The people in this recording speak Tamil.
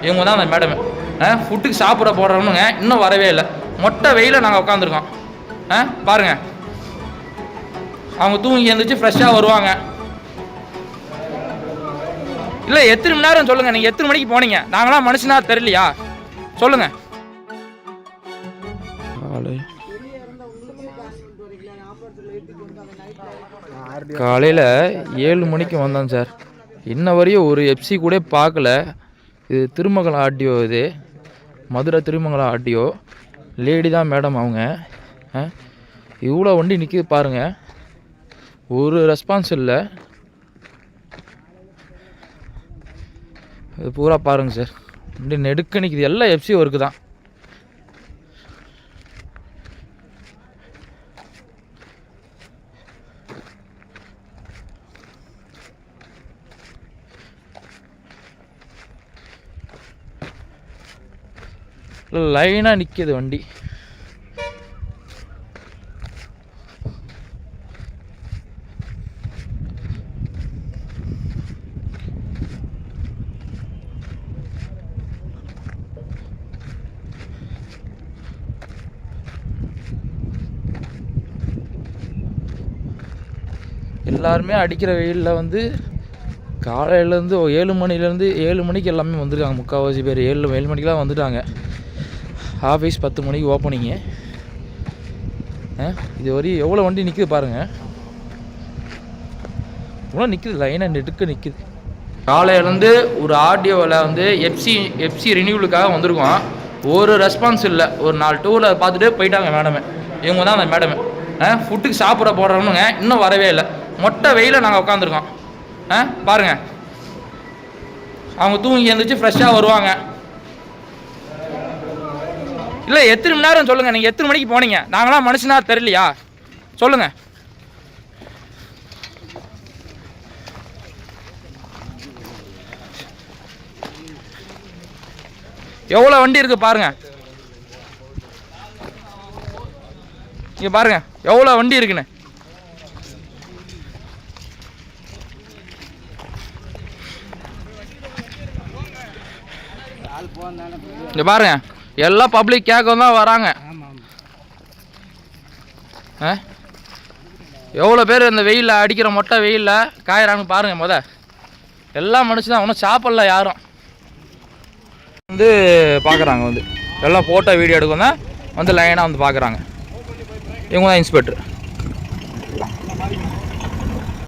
இவங்க தான் அந்த மேடம். ஃபுட்டுக்கு சாப்பிட போடுறவனுங்க இன்னும் வரவே இல்லை. மொட்டை வெயில நாங்கள் உட்காந்துருக்கோம். பாருங்க, அவங்க தூங்கி எழுந்திரிச்சு ஃப்ரெஷ்ஷாக வருவாங்க. இல்லை எத்தனை மணி நேரம் சொல்லுங்கள், நீங்கள் எத்தனை மணிக்கு போனீங்க? நாங்களாம் மனுஷனா தெரியலையா சொல்லுங்கள். காலையில் 7 மணிக்கு வந்தோம் சார். இன்ன வரையும் ஒரு எஃப்சி கூட பார்க்கல. இது திருமங்கலம் ஆர்டிஓ, இது மதுரை திருமங்கலம் ஆர்டிஓ. லேடி தான் மேடம் அவங்க. இவ்வளோ வண்டி நிற்கிது பாருங்கள், ஒரு ரெஸ்பான்ஸ் இல்லை. இது பூரா பாருங்கள் சார், வண்டி நெடுக்க நிற்கிது. எல்லாம் எஃப்சி ஒர்க்கு தான். லைனாக நிற்கிது வண்டி. எல்லாருமே அடிக்கிற வெயிலில் வந்து காலையிலேருந்து 7 மணிலேருந்து 7 மணிக்கு எல்லாமே வந்துருக்காங்க. முக்கால்வாசி பேர் 7 மணிக்கெலாம் வந்துட்டாங்க. ஆஃபீஸ் 10 மணிக்கு ஓப்பனிங்கு. இது வரையும் எவ்வளோ வண்டி நிற்கிது பாருங்கள். இவ்வளோ நிற்கிது, லைனாக நெடுக்க நிற்கிது. காலையிலேருந்து ஒரு ஆர்டிஓவில் வந்து எஃப்சி ரினியூவலுக்காக வந்திருக்கோம். ஒரு ரெஸ்பான்ஸ் இல்லை. ஒரு 4 டூவில் பார்த்துட்டு போயிட்டாங்க மேடமே. இவங்க தான் அந்த மேடமே. ஃபுட்டுக்கு சாப்பிட போடுறவனுங்க இன்னும் வரவே இல்லை. மொட்டை வெயில நாங்கள் உட்காந்துருக்கோம். பாருங்கள், அவங்க தூங்கி எழுந்திரிச்சு ஃப்ரெஷ்ஷாக வருவாங்க. இல்லை எத்தனை மணி நேரம் சொல்லுங்கள், நீங்கள் எத்தனை மணிக்கு போனீங்க? நாங்களாம் மனுஷனா தெரியலையா சொல்லுங்கள். எவ்வளோ வண்டி இருக்குது பாருங்கள். இங்கே பாருங்கள் எவ்வளோ வண்டி இருக்குன்னு. இங்கே பாருங்க, எல்லாம் பப்ளிக் கேட்க தான் வராங்க. எவ்வளோ பேர் இந்த வெயிலில் அடிக்கிற மொட்டை வெயிலில் காயிறான்னு பாருங்கள். எல்லா மனுஷன் ஒன்றும் சாப்பிடல யாரும். வந்து பார்க்குறாங்க, வந்து எல்லாம் ஃபோட்டோ வீடியோ எடுக்க தான் வந்து லைனாக வந்து பார்க்குறாங்க. இவங்க தான் இன்ஸ்பெக்டர்.